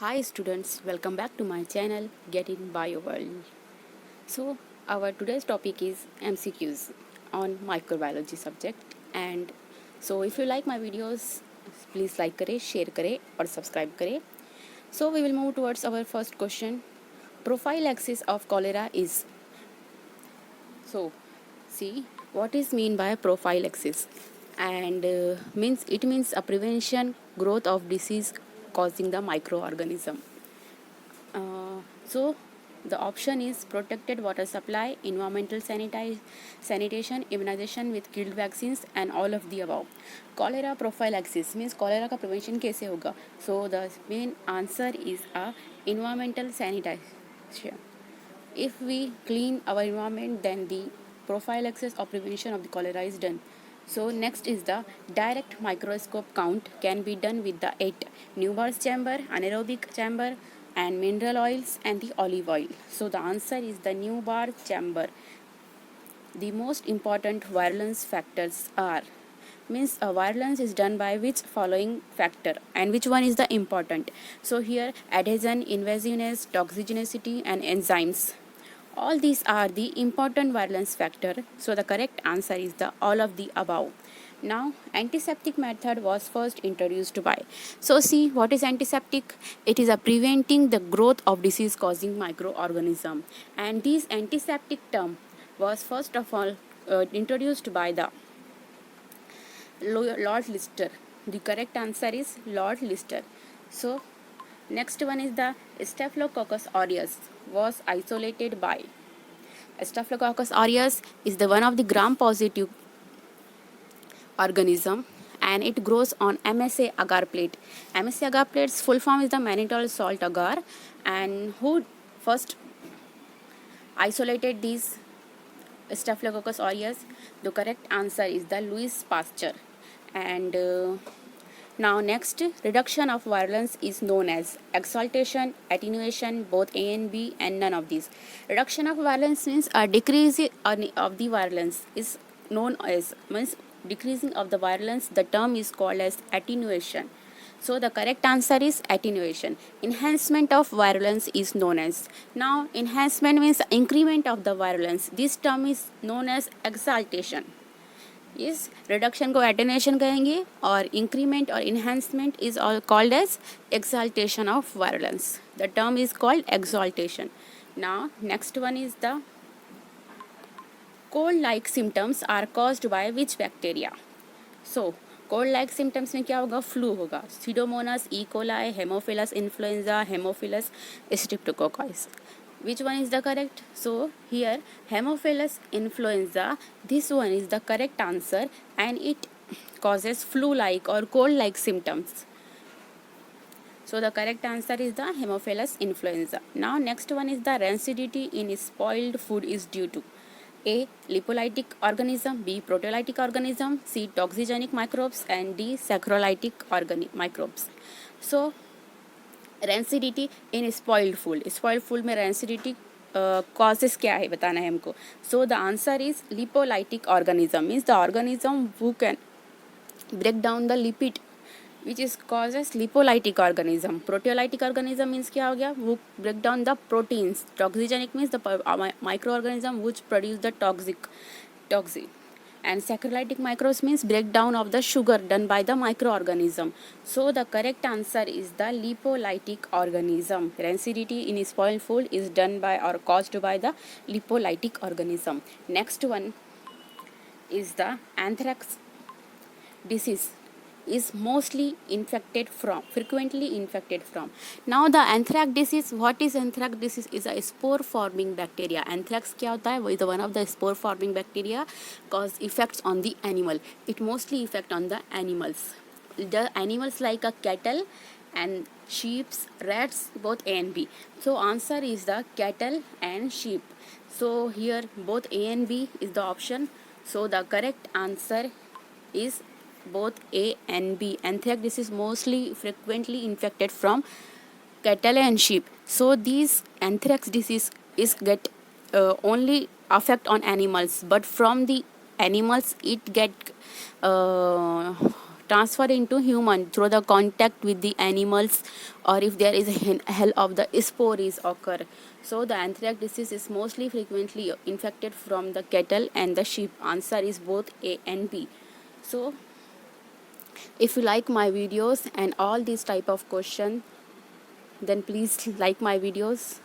Hi students, welcome back to my channel Get in Bio World. So our today's topic is MCQs on microbiology subject, and so if you like my videos please like करें, share करें और subscribe करें. So we will move towards our first question. Prophylaxis of cholera is. So see what is mean by prophylaxis, and means a prevention growth of disease causing the microorganism. So the option is protected water supply, environmental sanitation, immunization with killed vaccines, and all of the above. Cholera prophylaxis means cholera का prevention कैसे होगा? So the main answer is a environmental sanitation. If we clean our environment, then the prophylaxis or prevention of the cholera is done. So next is the direct microscope count can be done with the 8 Newbar's chamber, anaerobic chamber, and mineral oils and the olive oil. So the answer is the Newbar chamber. The most important virulence factors are means a virulence is done by which following factor and which one is the important. So here adhesion, invasiveness, toxigenicity and enzymes. All these are the important virulence factor. So the correct answer is the all of the above. Now antiseptic method was first introduced by. So see what is antiseptic? It is a preventing the growth of disease causing microorganism, and this antiseptic term was first of all introduced by the Lord Lister. The correct answer is Lord Lister. So next one is the Staphylococcus aureus was isolated by. Staphylococcus aureus is the one of the gram-positive organism, and it grows on MSA agar plate. MSA agar plate's full form is the mannitol salt agar, and who first isolated these Staphylococcus aureus? The correct answer is the Louis Pasteur. And now next, reduction of virulence is known as exaltation, attenuation, both A and B, and none of these. Reduction of virulence means a decrease of the virulence is known as means decreasing of the virulence. The term is called as attenuation. So the correct answer is attenuation. Enhancement of virulence is known as. Now enhancement means increment of the virulence. This term is known as exaltation. इस reduction को attenuation कहेंगे और increment और enhancement is all called as exaltation of virulence. The term is called exaltation. Now next one is the cold like symptoms are caused by which bacteria. So cold like symptoms में क्या होगा? Flu होगा. Pseudomonas, E coli, Haemophilus influenzae, Haemophilus Streptococcus. Which one is the correct? So here Haemophilus influenza, this one is the correct answer, and it causes flu-like or cold-like symptoms. So the correct answer is the Haemophilus influenza. Now next one is the rancidity in spoiled food is due to A. Lipolytic organism, B. Proteolytic organism, C. Toxigenic microbes, and D. Saccharolytic microbes. So rancidity in spoiled food. Spoiled food में rancidity causes क्या है बताना है हमको. So the answer is lipolytic organism. Means the organism who can break down the lipid which is causes lipolytic organism. Proteolytic organism means क्या हो गया? वो break down the proteins. Toxigenic means the micro organism which produce the toxic. And saccharolytic microbes means breakdown of the sugar done by the microorganism. So the correct answer is the lipolytic organism. Rancidity in spoiled food is done by or caused by the lipolytic organism. Next one is the anthrax disease is frequently infected from. Now the anthrax disease, what is anthrax disease? Is a spore forming bacteria. Anthrax क्या होता है? वो is one of the spore forming bacteria cause effects on the animal. It mostly effect on the animals. The animals like a cattle and sheep, rats, both A and B. So answer is the cattle and sheep. So here both A and B is the option. So the correct answer is both A and B. Anthrax disease mostly frequently infected from cattle and sheep. So these anthrax disease is get only affect on animals, but from the animals it get transfer into human through the contact with the animals, or if there is a hell of the spores occur. So the anthrax disease is mostly frequently infected from the cattle and the sheep. Answer is both A and B. So if you like my videos and all these type of question, then please like my videos.